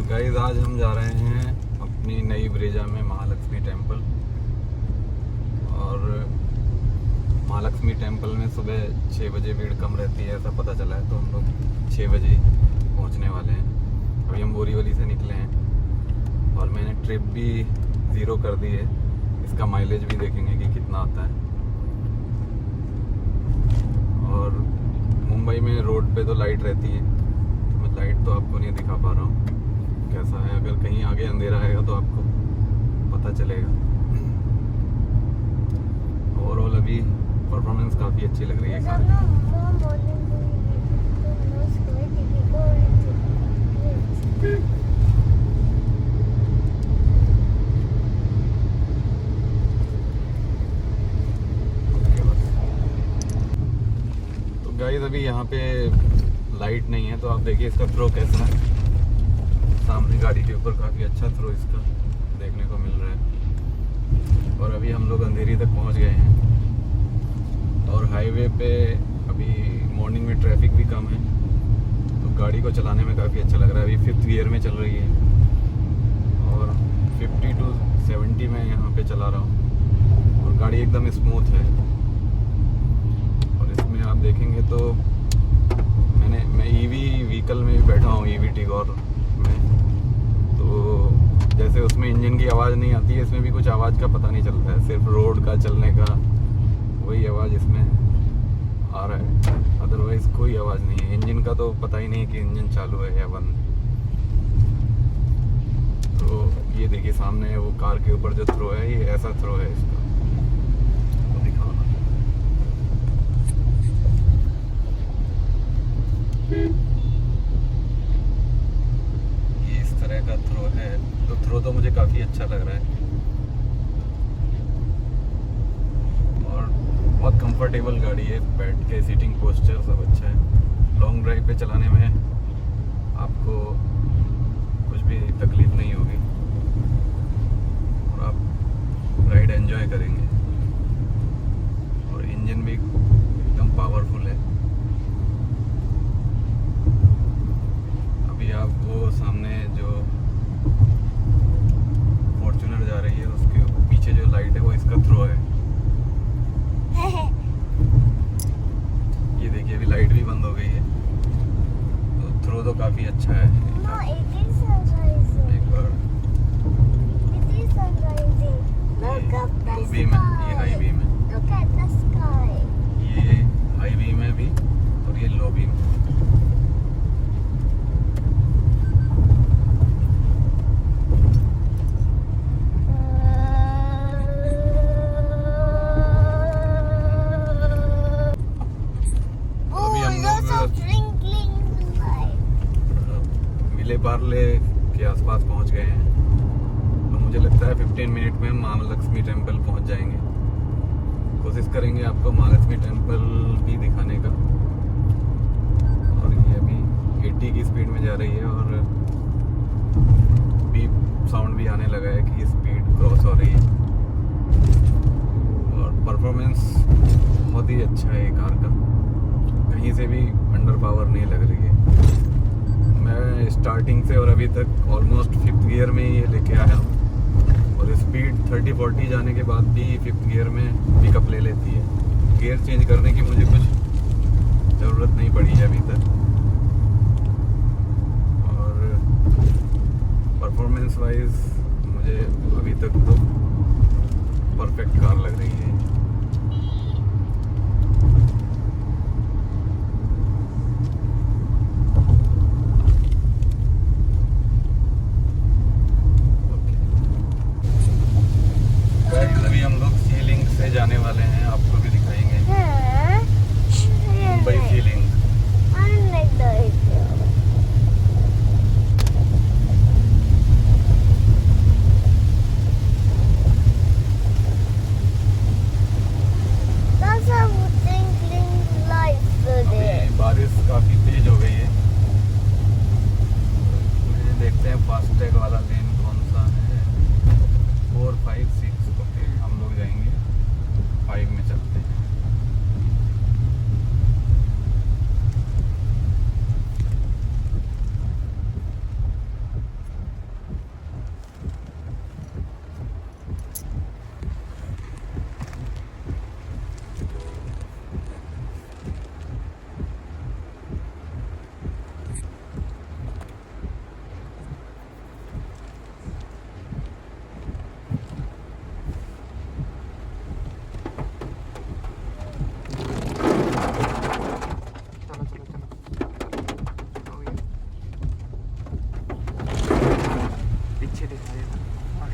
तो गाइस आज हम जा रहे हैं अपनी नई ब्रेजा में महालक्ष्मी टेम्पल। और महालक्ष्मी टेम्पल में सुबह 6 बजे भीड़ कम रहती है ऐसा पता चला है, तो हम लोग 6 बजे पहुंचने वाले हैं। अभी हम बोरीवली से निकले हैं और मैंने ट्रिप भी 0 कर दी है। इसका माइलेज भी देखेंगे कि कितना आता है। और मुंबई में रोड पे तो लाइट रहती है, मैं लाइट तो आपको नहीं दिखा पा रहा हूँ कैसा है। अगर कहीं आगे अंधेरा आएगा तो आपको पता चलेगा। ओवरऑल अभी परफॉर्मेंस काफ़ी अच्छी लग रही है कार तो गाइस अभी यहाँ पे लाइट नहीं है, तो आप देखिए इसका थ्रो कैसा है। सामने गाड़ी के ऊपर काफ़ी अच्छा थ्रो इसका देखने को मिल रहा है। और अभी हम लोग अंधेरी तक पहुँच गए हैं और हाईवे पे अभी मॉर्निंग में ट्रैफिक भी कम है, तो गाड़ी को चलाने में काफ़ी अच्छा लग रहा है। अभी 5th गियर में चल रही है और 50 to 70 में यहाँ पे चला रहा हूँ और गाड़ी एकदम स्मूथ है। और इसमें आप देखेंगे तो मैं ईवी व्हीकल में भी बैठा हूँ, ईवी टिगोर में। तो जैसे उसमें इंजन की आवाज़ नहीं आती है, इसमें भी कुछ आवाज़ का पता नहीं चलता है, सिर्फ रोड का चलने का वही आवाज़ इसमें आ रहा है। अदरवाइज़ कोई आवाज़ नहीं है। इंजन का तो पता ही नहीं कि इंजन चालू है या बंद। तो ये देखिए सामने वो कार के ऊपर जो थ्रो है, ये ऐसा थ्रो है इसका। तो दिखाओ ना। ये इस तरह का थ्रो है, तो थ्रो तो मुझे काफ़ी अच्छा लग रहा है और बहुत कंफर्टेबल गाड़ी है। बैठ के सीटिंग पोस्चर सब अच्छा है। लॉन्ग ड्राइव पे चलाने में आपको कुछ भी तकलीफ नहीं होगी और आप राइड एंजॉय करेंगे। और इंजन भी एकदम पावरफुल है। अभी आप वो सामने जो फॉर्च्यूनर जा रही है उसके पीछे जो लाइट है वो इसका थ्रो है। ये देखिए अभी लाइट भी बंद हो गई है, तो थ्रो तो काफ़ी अच्छा है। एक बार लो बीम है, ये हाई बीम है, ये हाई बीम है भी और ये लो बीम है। बारले के आसपास पहुंच गए हैं और मुझे लगता है 15 मिनट में हम महालक्ष्मी टेम्पल पहुंच जाएंगे। कोशिश करेंगे आपको महालक्ष्मी टेम्पल भी दिखाने का। और ये अभी 80 की स्पीड में जा रही है और बीप साउंड भी आने लगा है कि स्पीड क्रॉस हो रही है। और परफॉर्मेंस बहुत ही अच्छा है कार का, कहीं से भी अंडर पावर नहीं लग रही है। मैं स्टार्टिंग से और अभी तक ऑलमोस्ट 5th गियर में ये लेके आया हूँ और स्पीड 30-40 जाने के बाद भी 5th गियर में पिकअप ले लेती है। गियर चेंज करने की मुझे कुछ ज़रूरत नहीं पड़ी है अभी तक। और परफॉर्मेंस वाइज मुझे अभी तक तो परफेक्ट कार लग रही है। जाने वाले हैं, आपको भी दिखाएंगे मुंबई फीलिंग।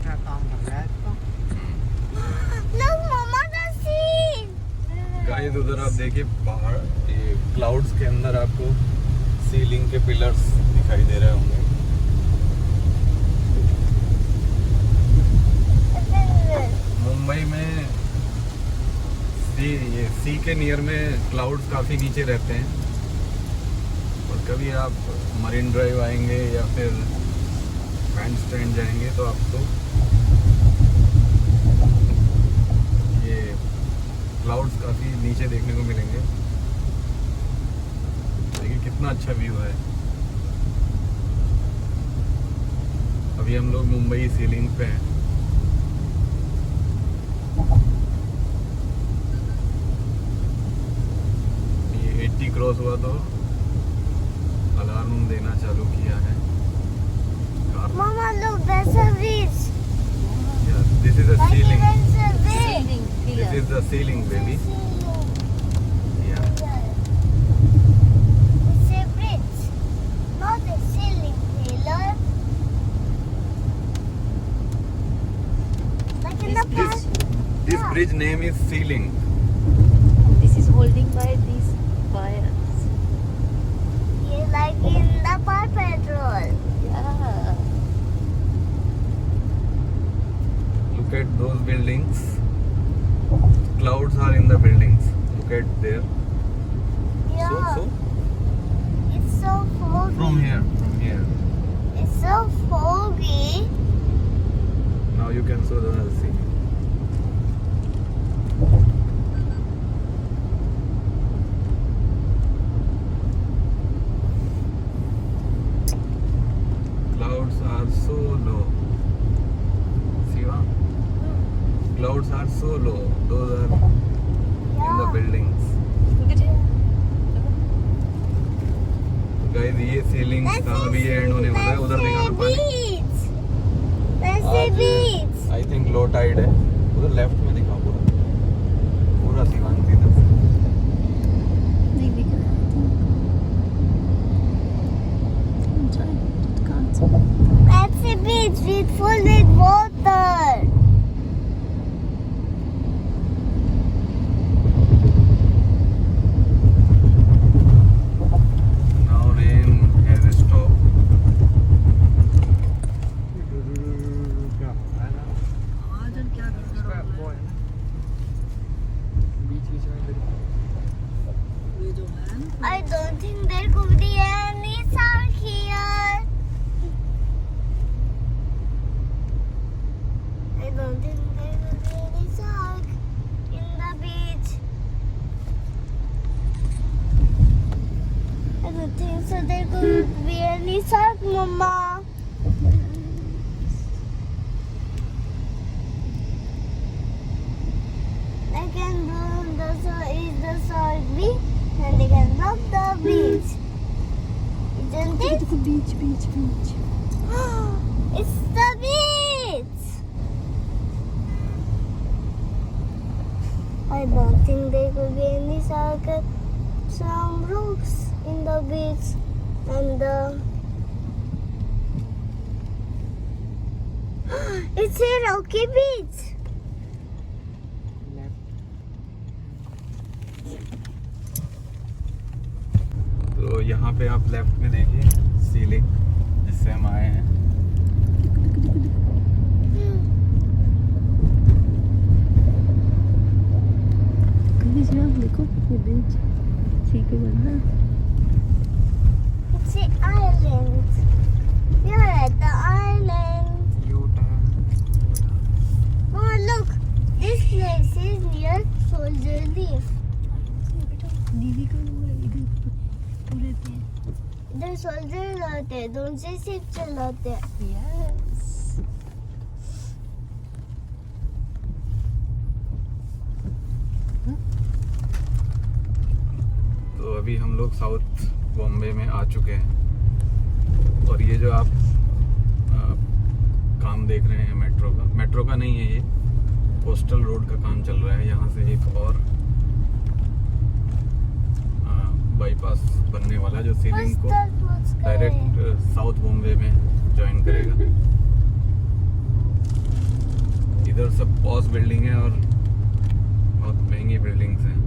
क्या काम कर रहा है इसको? Look, Mama, the sea. Guys उधर आप देखिए पहाड़, ये क्लाउड्स के अंदर आपको सीलिंग के पिलर्स दिखाई दे रहे होंगे। मुंबई में सी के नियर में क्लाउड्स काफ़ी नीचे रहते हैं, और कभी आप मरीन ड्राइव आएंगे या फिर बैंड स्टैंड जाएंगे तो आपको ये क्लाउड्स काफ़ी नीचे देखने को मिलेंगे। देखिए कितना अच्छा व्यू है। अभी हम लोग मुंबई सीलिंग पे हैं। ये 80 क्रॉस हुआ तो अलार्म देना चालू किया है car. Mama, look, that's a bridge. This is a Like ceiling. it's a bridge. This is the ceiling, baby. Yeah. It's a bridge, not a ceiling pillar. Like in the This past. this bridge name is ceiling. This is holding by these wires. Yeah, like in the Paw Patrol. Yeah. Look at those buildings. Clouds are in the buildings. Look at there. Yeah. So It's so foggy. from here. It's so foggy. Now you can show the ceiling. Clouds are so low. Siva? Clouds are so low. Those are in the Yeah. buildings. Look at here. Guys ये ceiling का अभी ये and होने वाला है। उधर देखा ना पानी। beach. That's the beach. I think low tide है। उधर लेफ्ट में दिखा पूरा शिवांग इधर से। नहीं दिख रहा है। I'm trying. It can't. That's the beach with full with water. Now rain has stopped. क्या हो रहा है ना? आज क्या इसका वो है ना, बीच बीच में ये जो है ना I don't think there could be any shark here. I don't think there could be any shark in the beach. I don't think so. There could be any shark, Mama. I can do the shark be, and they can block the beach. Isn't it? देखो बीच बीच बीच It's the beach. I don't think there could be any shark. Some rocks in the beach, and it's a rocky beach. तो यहाँ पे आप left में देखिए ceiling जिससे हम आए हैं। कभी से आप देखो ये बीच ठीक है ना It's an island. We are at the island. Oh, look. This place is near Soldier Reef. दीदी का वो है इधर पूरे पे इधर सोल्जर रहते हैं, दोनों से शिप चलाते हैं। यस तो अभी हम लोग साउथ बॉम्बे में आ चुके हैं, और ये जो आप काम देख रहे हैं मेट्रो का नहीं है, ये कोस्टल रोड का काम चल रहा है। यहाँ से एक और बाईपास बनने वाला जो सीलिंग को डायरेक्ट साउथ बॉम्बे में ज्वाइन करेगा। इधर सब पॉश बिल्डिंग है और बहुत महंगी बिल्डिंग्स हैं।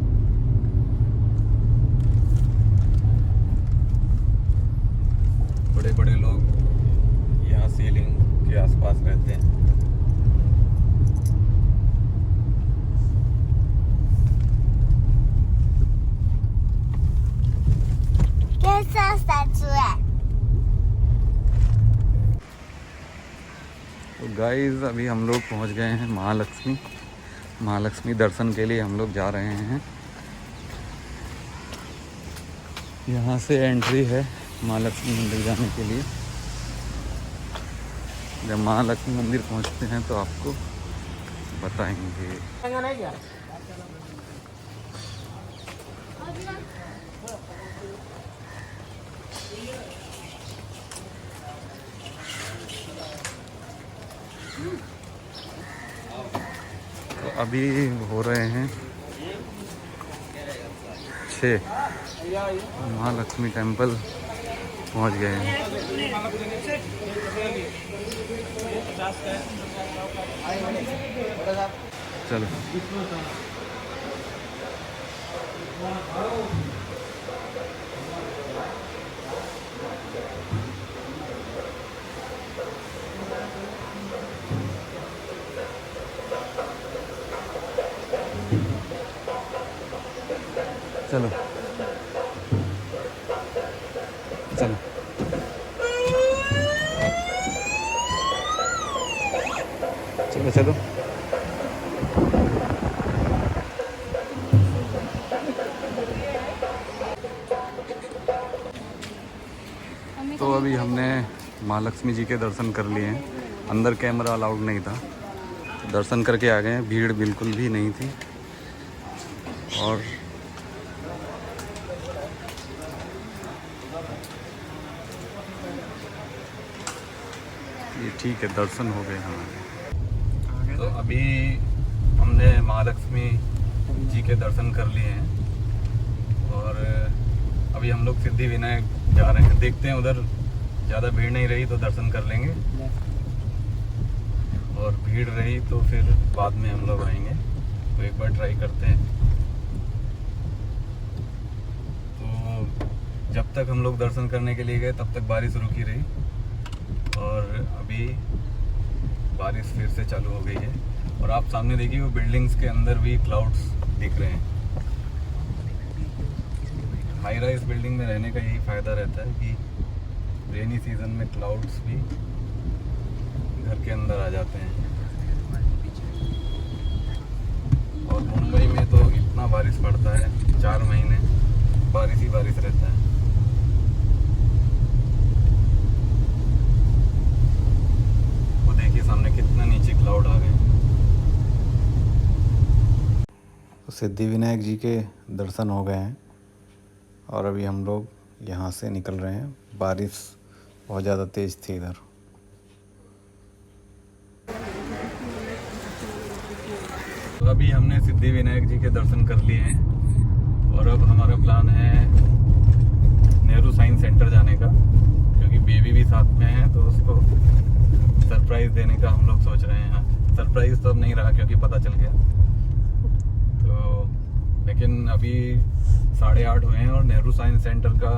बड़े बड़े लोग यहाँ सीलिंग के आसपास रहते हैं। कैसा स्टैचू है? तो गाइस अभी हम लोग पहुँच गए हैं महालक्ष्मी दर्शन के लिए हम लोग जा रहे हैं। यहाँ से एंट्री है महालक्ष्मी मंदिर जाने के लिए। जब महालक्ष्मी मंदिर पहुँचते हैं तो आपको बताएंगे। तो अभी हो रहे हैं 6, महालक्ष्मी टेम्पल पहुंच गए हैं। चलो चलो चलो चलो चलो। तो अभी हमने महालक्ष्मी जी के दर्शन कर लिए हैं। अंदर कैमरा अलाउड नहीं था, दर्शन करके आ गए हैं। भीड़ बिल्कुल भी नहीं थी और ये ठीक है, दर्शन हो गए हमारे। तो अभी हमने महालक्ष्मी जी के दर्शन कर लिए हैं और अभी हम लोग सिद्धि विनायक जा रहे हैं। देखते हैं, उधर ज़्यादा भीड़ नहीं रही तो दर्शन कर लेंगे और भीड़ रही तो फिर बाद में हम लोग आएंगे। तो एक बार ट्राई करते हैं। तो जब तक हम लोग दर्शन करने के लिए गए तब तक बारिश रुकी रही और अभी बारिश फिर से चालू हो गई है। और आप सामने देखिए, वो बिल्डिंग्स के अंदर भी क्लाउड्स दिख रहे हैं। हाई राइज बिल्डिंग में रहने का यही फ़ायदा रहता है कि रेनी सीजन में क्लाउड्स भी घर के अंदर आ जाते हैं। और मुंबई में तो इतना बारिश पड़ता है, 4 महीने बारिश ही बारिश रहता है। वो देखिए सामने कितना नीचे क्लाउड आ गए। तो सिद्धि विनायक जी के दर्शन हो गए हैं और अभी हम लोग यहाँ से निकल रहे हैं। बारिश बहुत ज़्यादा तेज़ थी इधर। तो अभी हमने सिद्धि विनायक जी के दर्शन कर लिए हैं और अब हमारा प्लान है नेहरू साइंस सेंटर जाने का, क्योंकि बेबी भी साथ में है तो उसको सरप्राइज़ देने का हम लोग सोच रहे हैं। सरप्राइज़ तो अब नहीं रहा क्योंकि पता चल गया, तो लेकिन अभी 8:30 हुए हैं और नेहरू साइंस सेंटर का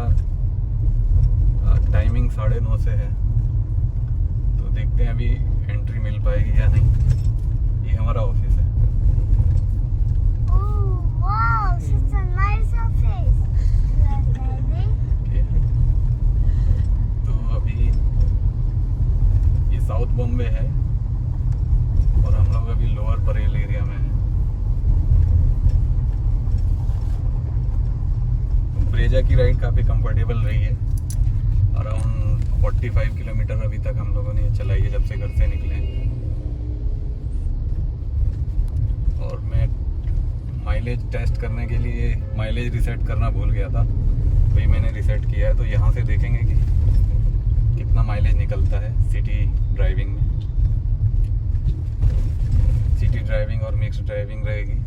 टाइमिंग 9:30 से है। तो देखते हैं अभी एंट्री मिल पाएगी या नहीं। ये हमारा ऑफिस है। Oh, wow, such a nice office. तो अभी ये साउथ बॉम्बे है और हम लोग अभी लोअर परेल एरिया में हैं। ब्रेजा की राइड काफ़ी कंफर्टेबल रही है। अराउंड 45 किलोमीटर अभी तक हम लोगों ने चलाई है जब से घर से निकले। और मैं माइलेज टेस्ट करने के लिए माइलेज रिसेट करना भूल गया था, वही मैंने रिसेट किया है। तो यहाँ से देखेंगे कि कितना माइलेज निकलता है सिटी ड्राइविंग में। सिटी ड्राइविंग और मिक्स ड्राइविंग रहेगी।